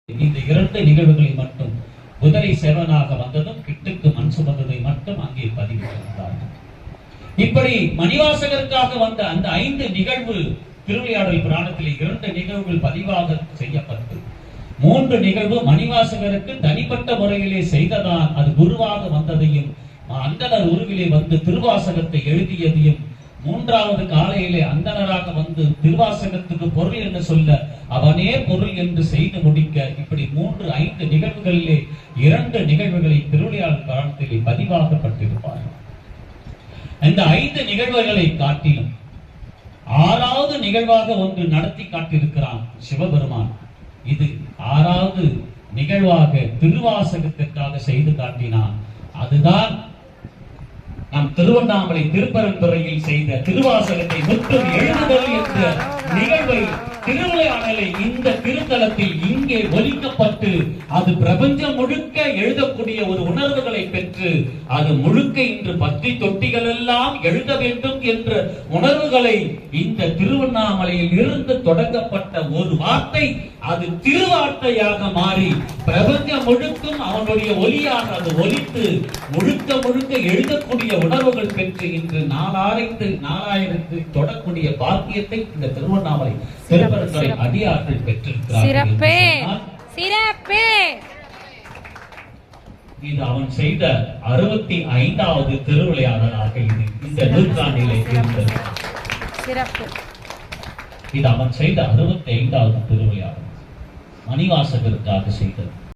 இந்த இரண்டு நிகழ்வுகளை மட்டும் குதிரை சேவனாக வந்ததும் கிட்டுக்கு மண் சுமந்ததை மட்டும் அங்கே பதிவிட்டிருந்தார்கள். இப்படி மணிவாசகருக்காக வந்த அந்த 5 நிகழ்வு திருவிளையாடல் புராணத்திலே 2 நிகழ்வுகள் பதிவாக செய்யப்பட்டு 3 நிகழ்வு மணிவாசகருக்கு தனிப்பட்ட முறையிலே செய்ததான் அது குருவாக வந்ததையும் அந்தனர் உருவிலே வந்து திருவாசகத்தை எழுதியதையும் 3வது காலையிலே அந்தனராக வந்து திருவாசகத்துக்கு பொருள் என்று சொல்ல அவனே பொருள் என்று செய்து முடிக்க இப்படி 5 நிகழ்வுகளிலே 2 நிகழ்வுகளை திருவிளையாடல் புராணத்திலே பதிவாகப்பட்டிருப்பார்கள். இந்த 5 நிகழ்வுகளை காட்டிலும் 6வது நிகழ்வாக ஒன்று நடத்தி காட்டியிருக்கிறான் சிவபெருமான். இது 6வது நிகழ்வாக திருவாசகத்திற்காக செய்து காட்டினான். அதுதான் நம் திருவண்ணாமலை திருப்பரந்துறையில் செய்த திருவாசகத்தை முற்றும் எழுதுதல் என்ற நிகழ்வை திருவிளையாடலை இந்த திருத்தலத்தில் இங்கே ஒலிக்கப்பட்டு அது பிரபஞ்சம் முழுக்க எழுதக்கூடிய ஒரு உணர்வுகளை பெற்று அது முழுக்க இன்று பத்தி தொட்டிகள் எல்லாம் எழுத வேண்டும் என்ற உணர்வுகளை இந்த திருவண்ணாமலையில் இருந்து தொடங்கப்பட்ட ஒரு வார்த்தை அது திருவார்த்தையாக மாறி பிரபஞ்சம் முழுக்கும் அவனுடைய ஒலியாக அது ஒலித்து முழுக்க முழுக்க எழுதக்கூடிய உணர்வுகள் பெற்று இன்று 4000 தொடக்கூடிய பாக்கியத்தை இந்த திருவண்ணாமலை திருப்பரந்துறை அடியார்கள் பெற்றிருக்கிறார்கள். இது அவன் செய்த 65வது திருவிளையாடலாக இது இந்த நூற்றாண்டிலே இருந்தது. இது அவன் செய்த 65வது திருவிளையாடல் மணிவாசகருக்காக செய்தது.